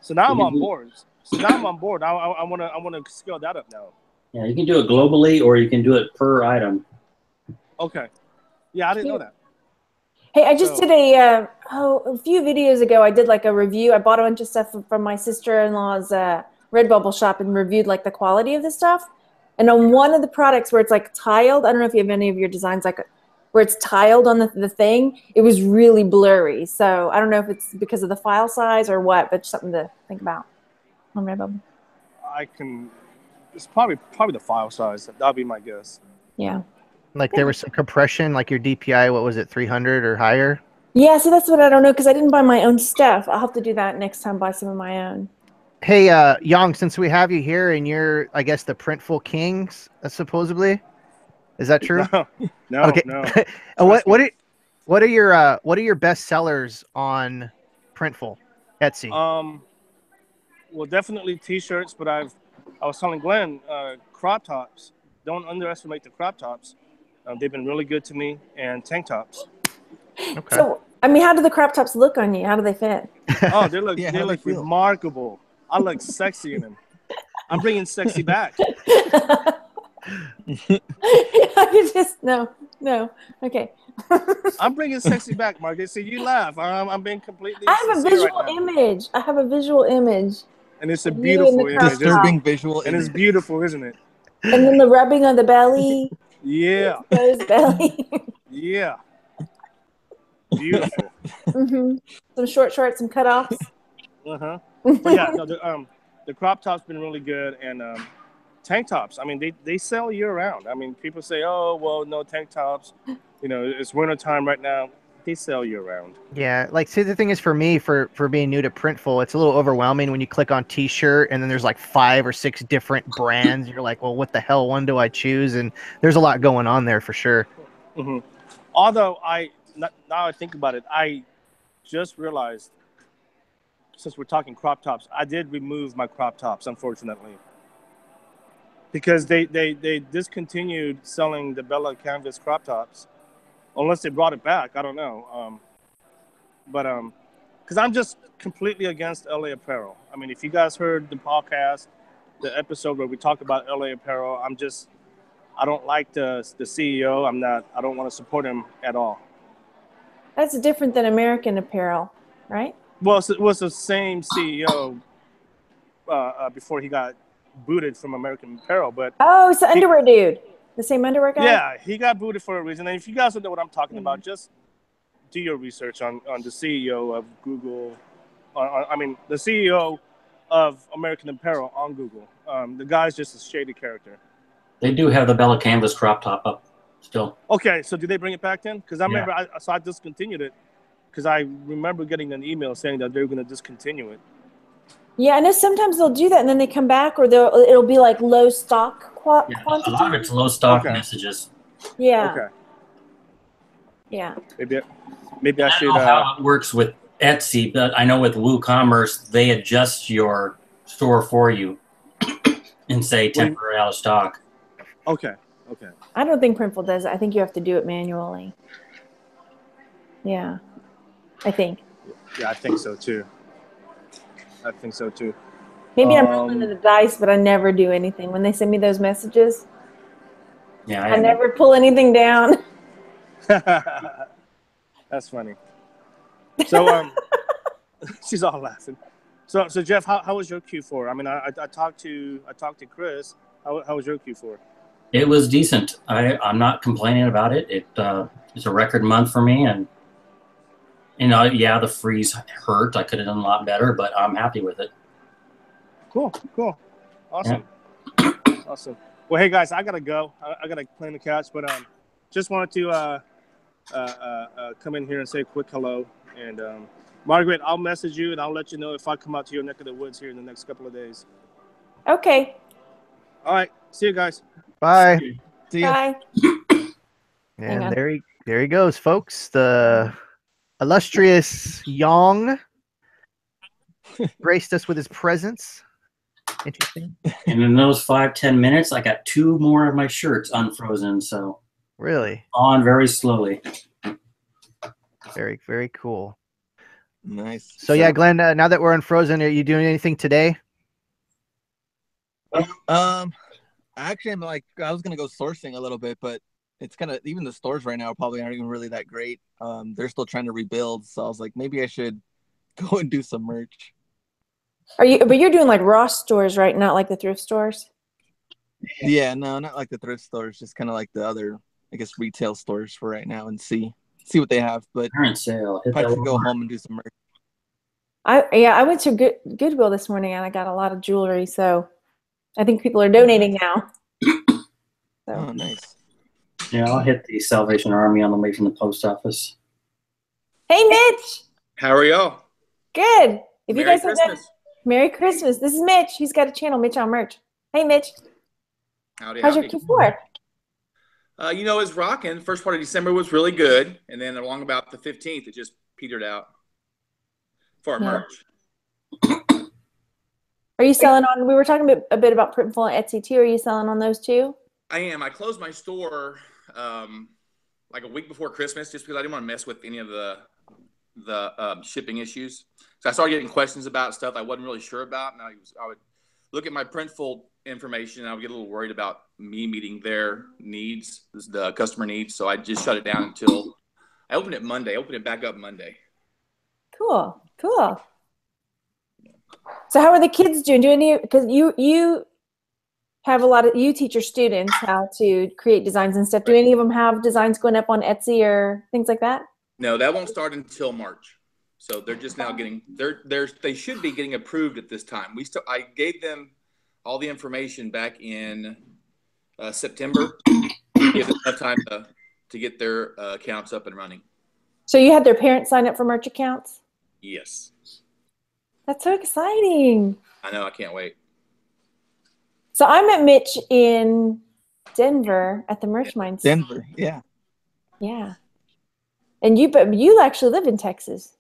So now I'm on board. I wanna scale that up now. Yeah, you can do it globally or you can do it per item. Okay. Yeah, I didn't know that. Hey, I just did a few videos ago. I did like a review. I bought a bunch of stuff from my sister-in-law's Redbubble shop and reviewed like the quality of the stuff. And on one of the products where it's like tiled, I don't know if you have any of your designs like where it's tiled on the thing, it was really blurry. So I don't know if it's because of the file size or what, but something to think about on Redbubble. It's probably the file size. That'll be my guess. Yeah. Like there was some compression, like your DPI, what was it, 300 or higher? Yeah, so that's what I don't know because I didn't buy my own stuff. I'll have to do that next time, buy some of my own. Hey, Yang, since we have you here and you're, I guess, the Printful Kings, supposedly, is that true? No. Okay. No. What are your best sellers on Printful, Etsy? Well, definitely T-shirts, but I was telling Glenn, crop tops. Don't underestimate the crop tops. They've been really good to me, and tank tops. Okay. So, I mean, how do the crop tops look on you? How do they fit? Oh, they look remarkable. I look sexy in them. I'm bringing sexy back. I just no. Okay. I'm bringing sexy back, Margaret. See, you laugh. I'm being completely. I have a visual image. And it's a beautiful image. Disturbing visual and image. it's beautiful, isn't it? And then the rubbing on the belly. Yeah. Exposed belly. Yeah. Beautiful. Mm-hmm. Some short shorts, some cutoffs. But yeah, no, the crop top's been really good, and tank tops. I mean, they sell year round. I mean, people say, "Oh, well, no tank tops. You know, it's winter time right now." They sell year round. Yeah, like, see, the thing is, for me, for being new to Printful, it's a little overwhelming when you click on T-shirt and then there's like 5 or 6 different brands. You're like, well, what the hell one do I choose? And there's a lot going on there for sure. Mm-hmm. Although now I think about it, I just realized, since we're talking crop tops, I did remove my crop tops, unfortunately, because they discontinued selling the Bella canvas crop tops, unless they brought it back. I don't know. But because I'm just completely against LA Apparel. I mean, if you guys heard the podcast, the episode where we talk about LA Apparel, I don't like the CEO. I don't want to support him at all. That's different than American Apparel, right? Well, it was the same CEO before he got booted from American Apparel, but oh, it's the underwear dude, the same underwear guy. Yeah, he got booted for a reason. And if you guys don't know what I'm talking about, just do your research on the CEO of Google. The CEO of American Apparel on Google. The guy's just a shady character. They do have the Bella Canvas crop top up still. Okay, so did they bring it back then? Because I remember, I discontinued it because I remember getting an email saying that they were going to discontinue it. Yeah, I know sometimes they'll do that and then they come back, or it'll be like low stock quantity. A lot of it's low stock messages. Yeah. Okay. Yeah. Maybe I should. Don't know how it works with Etsy, but I know with WooCommerce, they adjust your store for you and say temporary out of stock. Okay. I don't think Printful does it. I think you have to do it manually. Yeah. I think. Yeah, I think so too. Maybe I'm rolling the dice, but I never do anything. When they send me those messages, I never pull anything down. That's funny. So she's all laughing. So Jeff, how was your Q4? I mean, I talked to Chris. How was your Q4? It was decent. I'm not complaining about it. It's a record month for me, and yeah, the freeze hurt. I could have done a lot better, but I'm happy with it. Cool. Awesome. Yeah. Awesome. Well, hey guys, I gotta go. I gotta clean the couch, but just wanted to come in here and say a quick hello. And Margaret, I'll message you and I'll let you know if I come out to your neck of the woods here in the next couple of days. Okay. All right. See you guys. Bye. See ya. Bye. Hang And on. there he goes, folks. The illustrious Yong graced us with his presence. Interesting. And in those 5-10 minutes, I got 2 more of my shirts unfrozen. So Really? on very slowly. Very, very cool. Nice. So yeah, Glenn, now that we're unfrozen, are you doing anything today? Actually, I'm like, I was gonna go sourcing a little bit, but it's kind of, even the stores right now probably aren't even really that great. They're still trying to rebuild, so I was like, maybe I should go and do some merch. But you're doing like Ross stores, right? Not like the thrift stores. Yeah, no, not like the thrift stores, just kind of like the other, I guess, retail stores for right now, and see what they have. But Current sale. Hit probably that should go Walmart. home and do some merch. I went to Goodwill this morning and I got a lot of jewelry, so I think people are donating now. Oh, nice. Yeah, I'll hit the Salvation Army on the way from the post office. Hey, Mitch. How are y'all? Good. If Merry you guys have Christmas. Merry Christmas. This is Mitch. He's got a channel, Mitch on Merch. Hey, Mitch. Howdy, How's howdy. your Q4? It's rocking. First part of December was really good, and then along about the 15th, it just petered out for our Yeah. merch. Are you selling on? We were talking a bit about Printful and Etsy too. Are you selling on those too? I am. I closed my store like a week before Christmas just because I didn't want to mess with any of the shipping issues. So I started getting questions about stuff I wasn't really sure about, and I would look at my Printful information, and I would get a little worried about me meeting their needs, the customer needs. So I just shut it down until I opened it Monday. I opened it back up Monday. Cool. So how are the kids doing? Because you have you teach your students how to create designs and stuff. Do any of them have designs going up on Etsy or things like that? No, that won't start until March. So they're just now getting they should be getting approved at this time. I gave them all the information back in September. Give them enough time to get their accounts up and running. So you had their parents sign up for merch accounts? Yes. That's so exciting. I know. I can't wait. So I met Mitch in Denver at the Merch Minds. Denver, yeah. Yeah. And you actually live in Texas.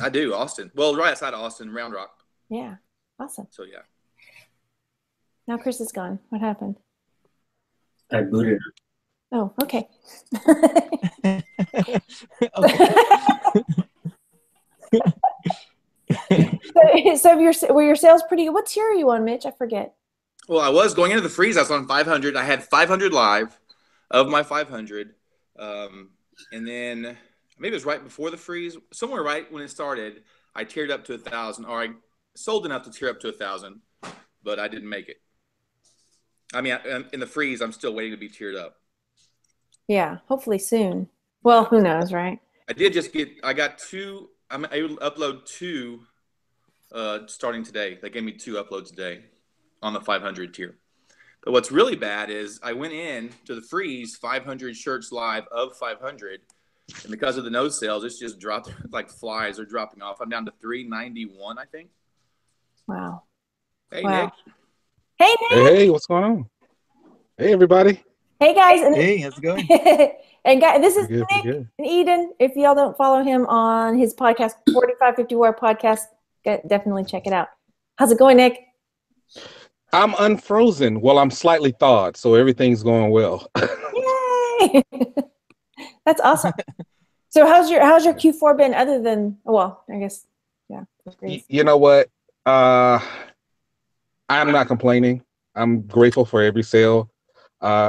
I do. Austin. Well, right outside of Austin, Round Rock. Yeah. Awesome. So, yeah. Now Chris is gone. What happened? I booted her. Oh, okay. So were your sales pretty good? What tier are you on, Mitch? I forget. Well, I was going into the freeze. I was on 500. I had 500 live of my 500. And then maybe it was right before the freeze, somewhere right when it started, I tiered up to 1,000, or I sold enough to tier up to 1,000, but I didn't make it. I mean, in the freeze, I'm still waiting to be tiered up. Yeah, hopefully soon. Well, who knows, right? I got 2. I'm able to upload 2 starting today. They gave me 2 uploads a day on the 500 tier. But what's really bad is I went in to the freeze 500 shirts live of 500, and because of the no sales, it's just dropped like flies are dropping off. I'm down to 391, I think. Wow. Hey, Wow. Nick. Hey, Nick. Hey, what's going on? Hey, everybody. Hey, guys. Hey, how's it going? And guys, this is Pretty good, Nick pretty good. and Eden. If y'all don't follow him on his podcast, 4550 War Podcast, definitely check it out. How's it going, Nick? I'm unfrozen. Well, I'm slightly thawed, so everything's going well. Yay! That's awesome. So how's your Q4 been other than, well, I guess, yeah. You know what? I'm not complaining. I'm grateful for every sale.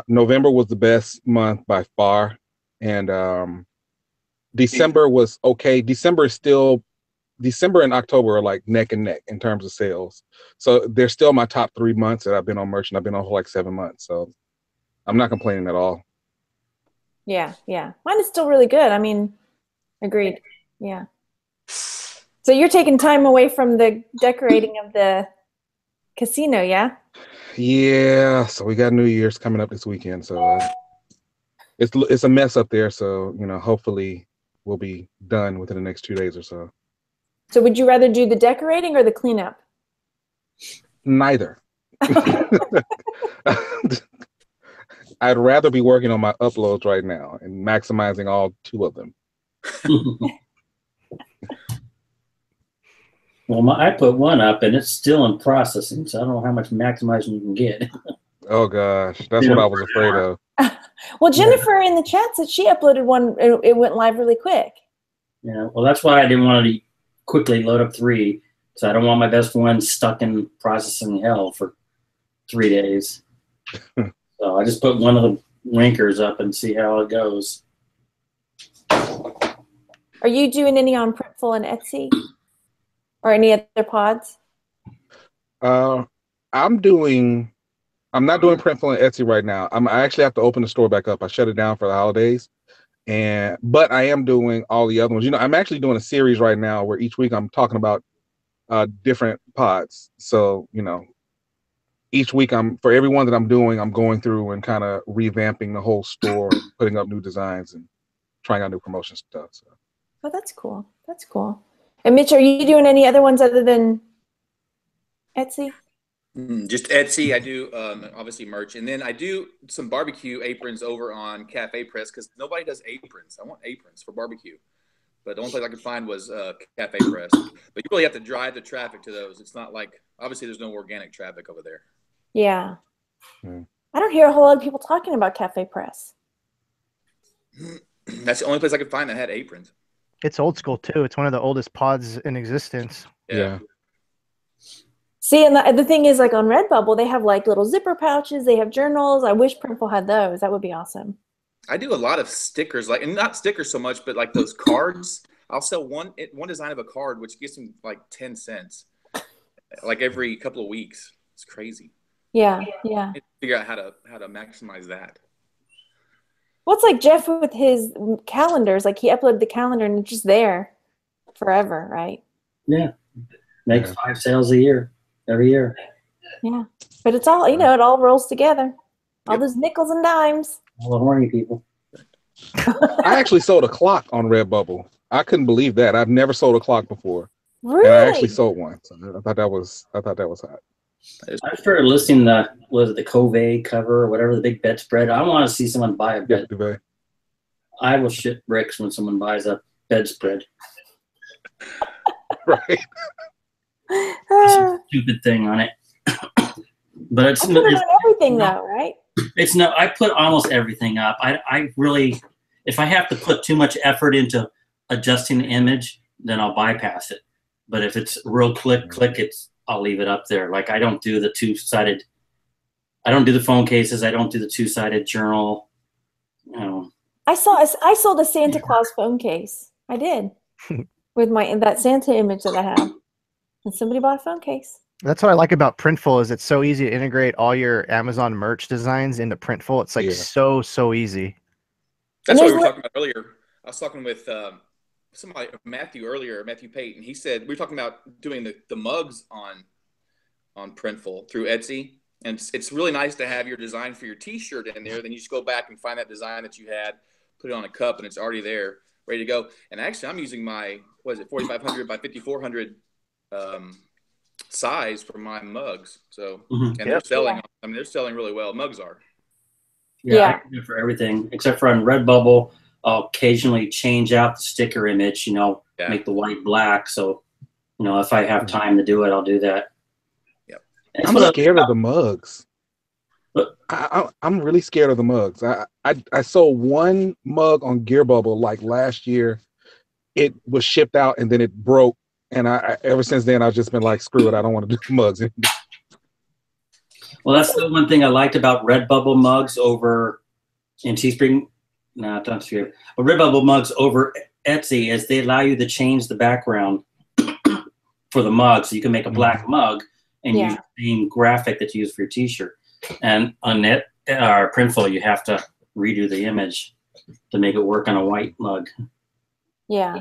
November was the best month by far. And December was okay. December and October are like neck and neck in terms of sales. So they're still my top 3 months that I've been on merch, and I've been on for like 7 months. So I'm not complaining at all. Yeah, yeah. Mine is still really good. I mean, agreed. Yeah. So you're taking time away from the decorating of the casino, yeah? Yeah. So we got New Year's coming up this weekend. So it's a mess up there. So, hopefully we'll be done within the next 2 days or so. So would you rather do the decorating or the cleanup? Neither. I'd rather be working on my uploads right now and maximizing all 2 of them. Well, I put one up and it's still in processing, so I don't know how much maximizing you can get. Oh gosh, that's what I was afraid of. Well, Jennifer in the chat said she uploaded one. It went live really quick. Yeah, well, that's why I didn't want to quickly load up 3, so I don't want my best one stuck in processing hell for 3 days. So I just put one of the rankers up and see how it goes. Are you doing any on Printful and Etsy? Or any other pods? I'm not doing Printful and Etsy right now. I actually have to open the store back up. I shut it down for the holidays, but I am doing all the other ones. I'm actually doing a series right now where each week I'm talking about different pods. So each week for every one that I'm doing, I'm going through and kind of revamping the whole store, putting up new designs and trying out new promotion stuff. So. Oh, that's cool. That's cool. And Mitch, are you doing any other ones other than Etsy? Just Etsy. I do obviously merch, and then I do some barbecue aprons over on Cafe Press because nobody does aprons. I want aprons for barbecue, but the only place I could find was Cafe Press. But you really have to drive the traffic to those. It's not like obviously there's no organic traffic over there. Yeah. I don't hear a whole lot of people talking about Cafe Press. That's the only place I could find that had aprons. It's old school too. It's one of the oldest pods in existence. Yeah. See, and the thing is, like on Redbubble, they have like little zipper pouches. They have journals. I wish Printful had those. That would be awesome. I do a lot of stickers, and not stickers so much, but like those cards. I'll sell one design of a card, which gets them like 10 cents, like every couple of weeks. It's crazy. Yeah, yeah. I need to figure out how to maximize that. Well, it's like Jeff with his calendars. Like he uploaded the calendar and it's just there forever, right? Yeah. Makes 5 sales a year, every year. Yeah. But it's all, it all rolls together. All those nickels and dimes. All the horny people. I actually sold a clock on Redbubble. I couldn't believe that. I've never sold a clock before. Really? And I actually sold one. So I thought that was hot. I started listing the Covey cover or whatever, the big bedspread. I want to see someone buy a bed. I will shit bricks when someone buys a bedspread. Right. Some stupid thing on it. But it's I put it on everything though, right? It's no. I put almost everything up. I really, if I have to put too much effort into adjusting the image, then I'll bypass it. But if it's real click, I'll leave it up there. Like I don't do the 2-sided. I don't do the phone cases. I don't do the 2-sided journal. I sold a Santa Claus phone case. I did with that Santa image that I have, and somebody bought a phone case. That's what I like about Printful is it's so easy to integrate all your Amazon merch designs into Printful. It's like so easy. That's what we were talking about earlier. I was talking with Matthew Payton. He said we were talking about doing the mugs on Printful through Etsy, and it's really nice to have your design for your T-shirt in there. Then you just go back and find that design that you had, put it on a cup, and it's already there, ready to go. And actually, I'm using my 4500 by 5400 size for my mugs. So and they're selling. I mean, they're selling really well. Mugs are. Yeah. I can do it for everything except for on Redbubble. I'll occasionally change out the sticker image. Make the white black. So if I have time to do it, I'll do that. Yep. I'm scared of the mugs. I'm really scared of the mugs. I sold one mug on Gearbubble like last year. It was shipped out and then it broke. And I ever since then, I've just been like, screw it. I don't want to do mugs. Well, that's the one thing I liked about Redbubble mugs over in Teespring. No, not Teespring. But Redbubble mugs over Etsy is they allow you to change the background for the mug, so you can make a black mug and use the same graphic that you use for your T-shirt. And on Printful, you have to redo the image to make it work on a white mug. Yeah.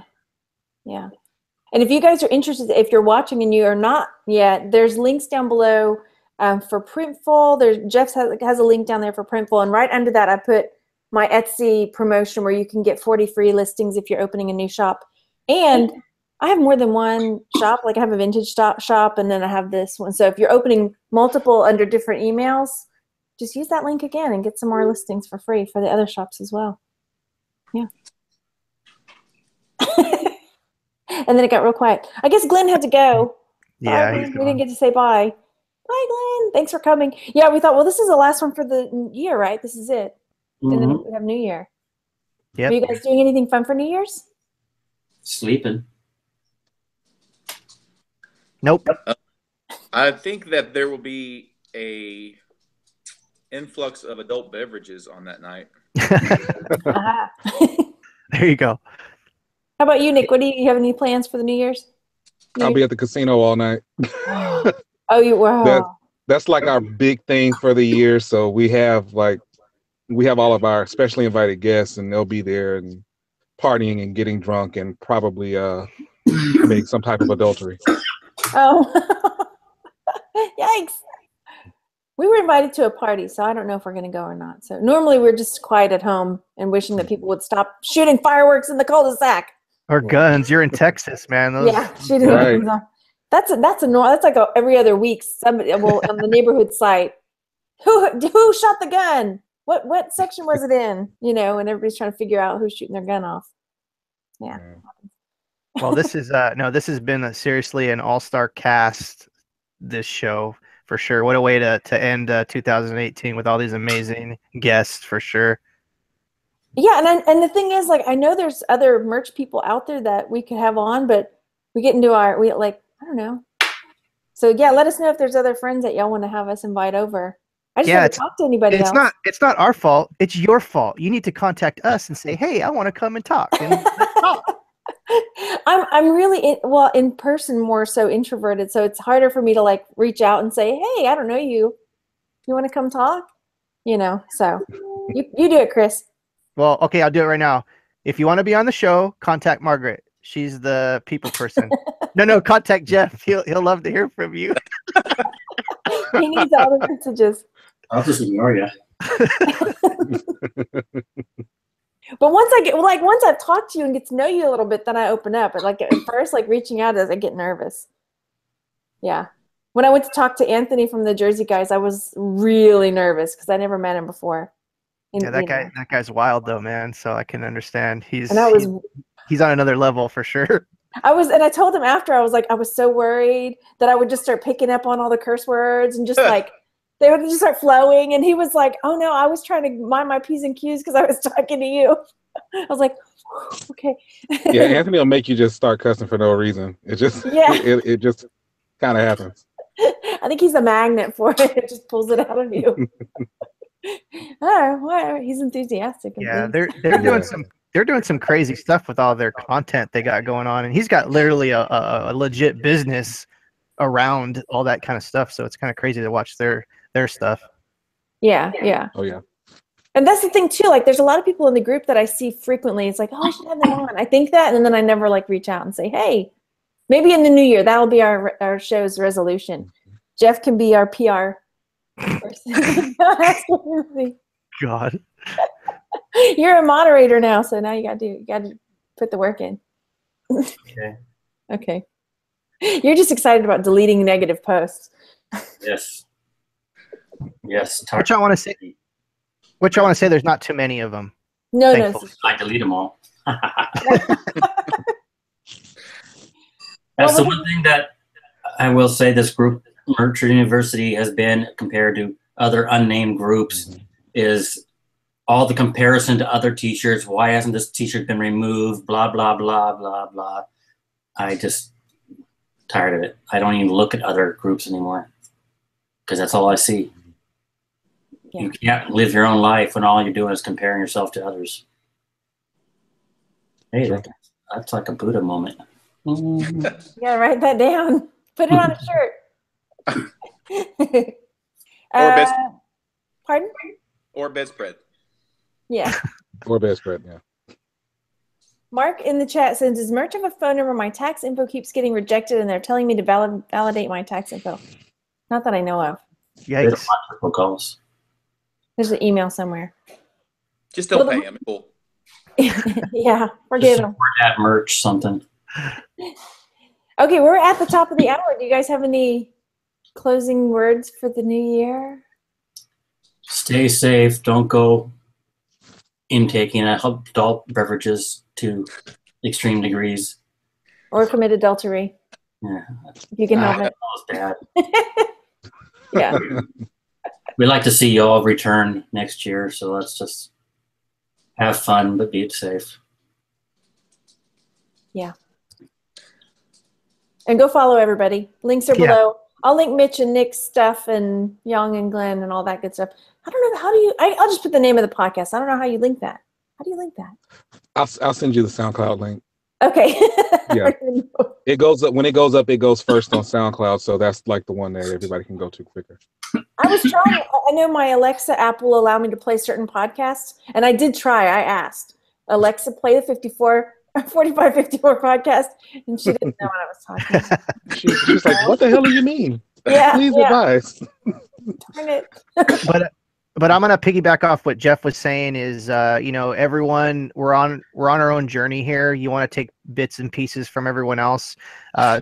And if you guys are interested, if you're watching and you are not yet, there's links down below for Printful. Jeff has a link down there for Printful, and right under that I put my Etsy promotion where you can get 40 free listings if you're opening a new shop. And I have more than one shop. Like I have a vintage shop, and then I have this one. So if you're opening multiple under different emails, just use that link again and get some more listings for free for the other shops as well. Yeah. And then it got real quiet. I guess Glenn had to go. Yeah, we didn't get to say bye. Bye, Glenn. Thanks for coming. Yeah, we thought, well, this is the last one for the year, right? This is it. And then we have New Year. Yep. Are you guys doing anything fun for New Year's? Sleeping. Nope. I think that there will be a influx of adult beverages on that night. There you go. How about you, Nick? Do you have any plans for the New Year's? I'll be at the casino all night. Oh, you were. That's like our big thing for the year. So we have all of our specially invited guests, and they'll be there and partying and getting drunk and probably make some type of adultery. Oh, yikes. We were invited to a party, so I don't know if we're going to go or not. So normally we're just quiet at home and wishing that people would stop shooting fireworks in the cul-de-sac. Or guns. You're in Texas, man. Yeah, shooting guns off. That's like every other week. Somebody on the neighborhood site. Who shot the gun? What section was it in? You know, and everybody's trying to figure out who's shooting their gun off. Yeah. Well, this is this has been seriously an all-star cast, this show, for sure. What a way to end 2018 with all these amazing guests, for sure. Yeah, and the thing is, like, I know there's other merch people out there that we could have on, but we get into I don't know. So yeah, let us know if there's other friends that y'all want to have us invite over. I just haven't talked to anybody else. It's not our fault. It's your fault. You need to contact us and say, hey, I want to come and talk. And let's talk. I'm really in person more so introverted, so it's harder for me to like reach out and say, hey, I don't know you. You want to come talk? You know, so you do it, Chris. Well, okay, I'll do it right now. If you want to be on the show, contact Margaret. She's the people person. No, contact Jeff. He'll love to hear from you. He needs all the messages. I'll just ignore you. But once I've talked to you and get to know you a little bit, then I open up. But like at first, like reaching out, I get nervous. Yeah. When I went to talk to Anthony from the Jersey guys, I was really nervous because I never met him before. And, yeah, that guy's wild though, man. So I can understand. He's on another level for sure. And I told him after, I was like, I was so worried that I would just start picking up on all the curse words and just like they would just start flowing. And he was like, oh no, I was trying to mind my P's and Q's because I was talking to you. I was like, okay. Yeah, Anthony will make you just start cussing for no reason. It just it just kind of happens. I think he's a magnet for it. It just pulls it out of you. Whatever. He's enthusiastic. Yeah, they're doing some crazy stuff with all their content they got going on, and he's got literally a legit business around all that kind of stuff. So it's kind of crazy to watch their stuff. Yeah. Oh yeah. And that's the thing too. Like, there's a lot of people in the group that I see frequently. It's like, oh, I should have them on. I think that, and then I never like reach out and say, hey, maybe in the new year that'll be our show's resolution. Jeff can be our PR person. God. You're a moderator now, so now you got to put the work in. Okay. You're just excited about deleting negative posts. Yes. What y'all want to say? There's not too many of them. No. I delete them all. That's the one thing that I will say this group, Merchant University, has been compared to other unnamed groups is all the comparison to other t-shirts. Why hasn't this t-shirt been removed? Blah, blah, blah, blah, blah. I just tired of it. I don't even look at other groups anymore because that's all I see. Yeah. You can't live your own life when all you're doing is comparing yourself to others. Hey, That's like a Buddha moment. You gotta write that down. Put it on a shirt. Pardon? Or bedspread. Yeah. Or bedspread, yeah. Mark in the chat says, does Merch have a phone number? My tax info keeps getting rejected and they're telling me to validate my tax info. Not that I know of. Yikes. Phone calls. There's an email somewhere. Just don't pay him. Cool. Yeah, forgive him. At merch something. Okay, we're at the top of the hour. Do you guys have any closing words for the new year? Stay safe. Don't go intaking adult beverages to extreme degrees. Or commit adultery. Yeah. If you can help That it. was bad. Yeah. We'd like to see you all return next year, so let's just have fun, but be safe. Yeah. And go follow everybody. Links are below. I'll link Mitch and Nick's stuff and Young and Glenn and all that good stuff. I don't know. How do you, I'll just put the name of the podcast. I don't know how you link that. How do you link that? I'll send you the SoundCloud link. Okay. Yeah. It goes up when it goes up, it goes first on SoundCloud. So that's like the one that everybody can go to quicker. I was trying. I know my Alexa app will allow me to play certain podcasts. And I did try. I asked Alexa, play the 4554 podcast. And she didn't know what I was talking about. She's like, what the hell do you mean? Yeah. Please advise. Darn it. But I'm gonna piggyback off what Jeff was saying. Is everyone we're on our own journey here. You want to take bits and pieces from everyone else.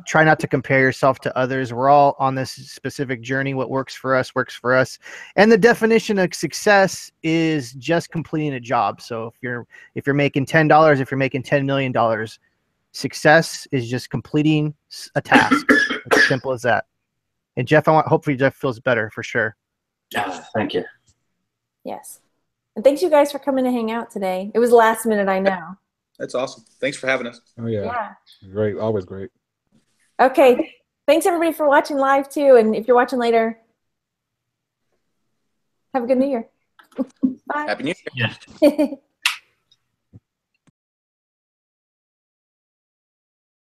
Try not to compare yourself to others. We're all on this specific journey. What works for us works for us. And the definition of success is just completing a job. So if you're making $10, if you're making $10 million, success is just completing a task. It's as simple as that. And Jeff, hopefully Jeff feels better for sure. Thank you. Yes. And thanks you guys for coming to hang out today. It was last minute, I know. That's awesome. Thanks for having us. Oh yeah. Great. Always great. Okay. Thanks everybody for watching live too. And if you're watching later, have a good New Year. Bye. Happy New Year. Yeah.